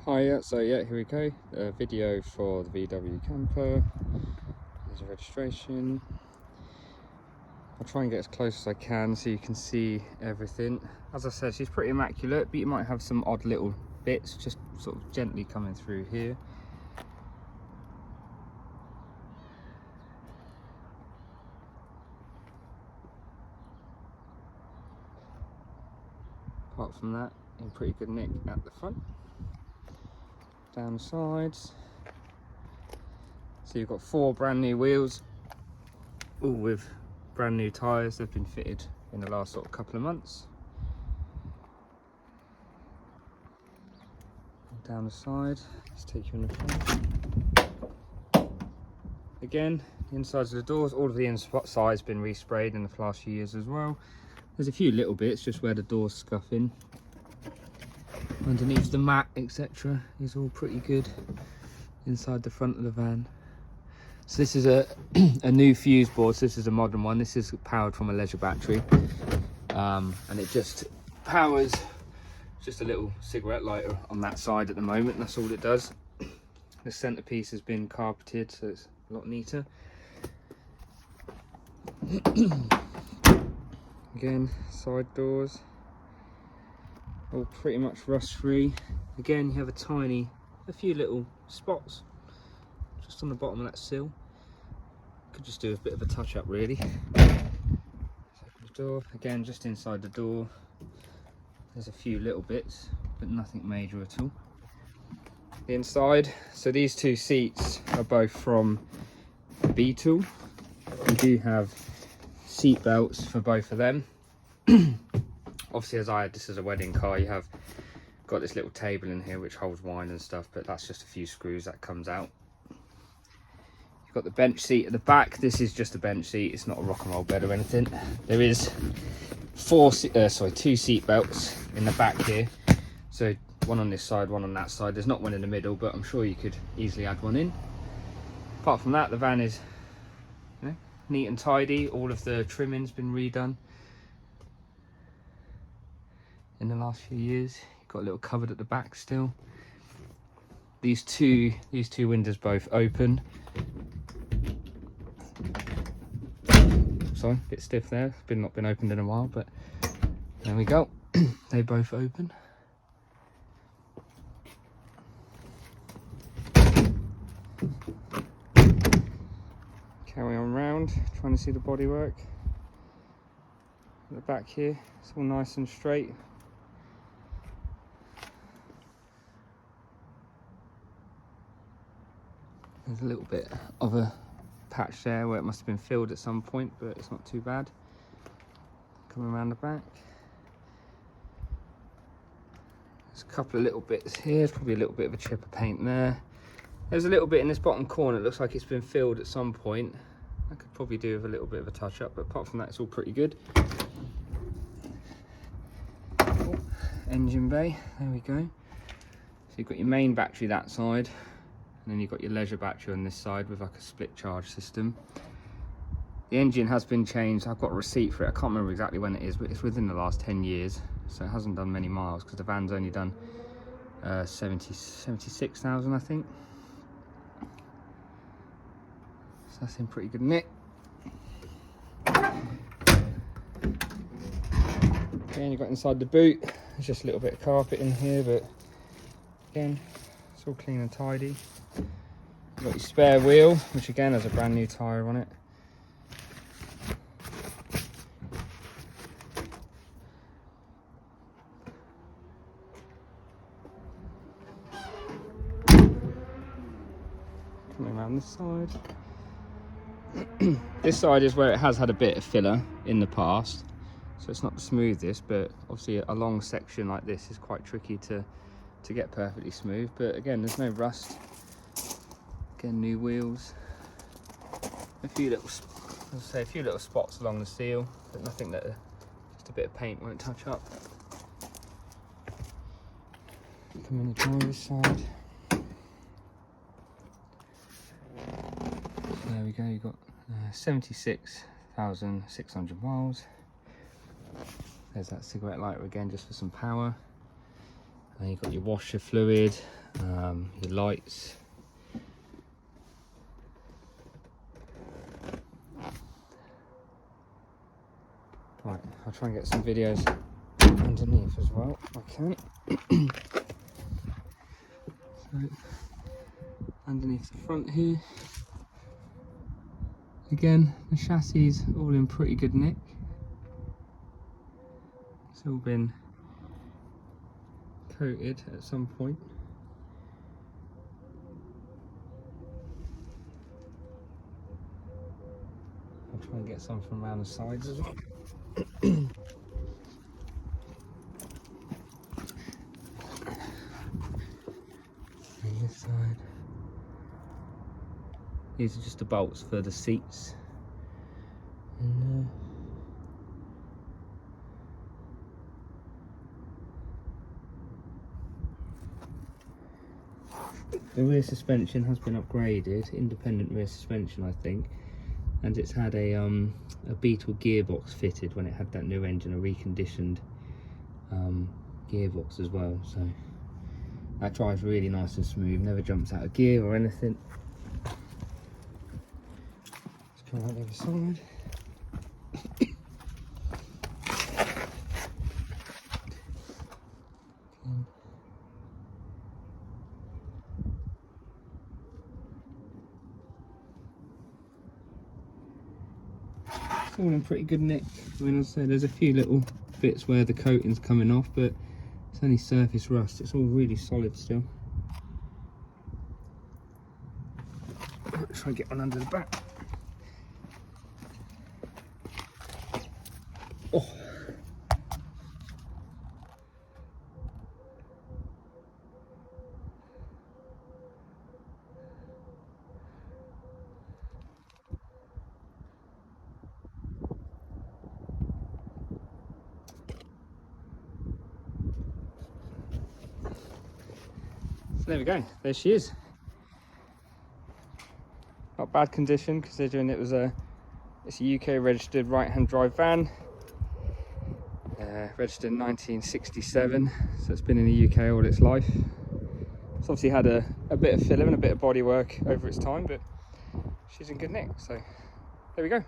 Hiya, so yeah, here we go. A video for the VW camper. There's a registration. I'll try and get as close as I can so you can see everything. As I said, she's pretty immaculate, but you might have some odd little bits just sort of gently coming through here. Apart from that, in pretty good nick at the front. Down the sides. So you've got 4 brand new wheels, all with brand new tyres. They've been fitted in the last sort of couple of months. Down the side, let's take you in the front. Again, the insides of the doors, all of the inside has been resprayed in the last few years as well. There's a few little bits just where the doors scuff in. Underneath the mat, etc., is all pretty good inside the front of the van. So this is a new fuse board. So this is a modern one. This is powered from a leisure battery, and it just powers just a little cigarette lighter on that side at the moment. That's all it does. The centerpiece has been carpeted, so it's a lot neater. Again, side doors all pretty much rust free. Again, you have a few little spots just on the bottom of that sill. Could just do a bit of a touch up really. Open the door, again just inside the door there's a few little bits but nothing major at all. The inside, so these 2 seats are both from Beetle. We do have seat belts for both of them. Obviously, as I had this as a wedding car, you have got this little table in here which holds wine and stuff, but that's just a few screws that comes out. You've got the bench seat at the back. This is just a bench seat, it's not a rock and roll bed or anything. There is 2 seat belts in the back here, so one on this side, one on that side. There's not one in the middle, but I'm sure you could easily add one in. Apart from that, the van is neat and tidy. All of the trimming's been redone in the last few years. You've got a little cupboard at the back still. These two windows both open. Sorry, a bit stiff there. It's not been opened in a while, but there we go. They both open. Carry on round, trying to see the bodywork. At the back here, it's all nice and straight. There's a little bit of a patch there where it must have been filled at some point, but it's not too bad. Coming around the back. There's a couple of little bits here. There's probably a little bit of a chip of paint there. There's a little bit in this bottom corner. It looks like it's been filled at some point. I could probably do with a little bit of a touch up, but apart from that, it's all pretty good. Oh, engine bay, there we go. So you've got your main battery that side, and then you've got your leisure battery on this side with like a split charge system. The engine has been changed. I've got a receipt for it. I can't remember exactly when it is, but it's within the last 10 years. So it hasn't done many miles because the van's only done 76,000, I think. So that's in pretty good nick. Again, you've got inside the boot. There's just a little bit of carpet in here, but again, it's all clean and tidy. You've got your spare wheel, which again has a brand new tyre on it. Coming around this side. This side is where it has had a bit of filler in the past, so it's not the smoothest, but obviously a long section like this is quite tricky to get perfectly smooth. But again, there's no rust. Again, new wheels. A few little spots along the seal, but nothing that just a bit of paint won't touch up. Come in the driver's side. There we go, you've got 76,600 miles. There's that cigarette lighter again, just for some power. And you've got your washer fluid, your lights. Right, I'll try and get some videos underneath as well if I can. So, underneath the front here, again the chassis is all in pretty good nick. It's all been coated at some point. I'll try and get some from around the sides as well. And this side. These are just the bolts for the seats. And the rear suspension has been upgraded, independent rear suspension I think, and it's had a Beetle gearbox fitted when it had that new engine, a reconditioned gearbox as well, so that drives really nice and smooth, never jumps out of gear or anything. Let's come out the other side. It's all in pretty good nick. I mean, as I said, there's a few little bits where the coating's coming off, but it's only surface rust. It's all really solid still. Try and get one under the back. Oh. So there we go, there she is. Not bad condition considering it's a UK registered right-hand drive van, registered in 1967, so it's been in the UK all its life. It's obviously had a bit of filler and a bit of body work over its time, but she's in good nick, so there we go.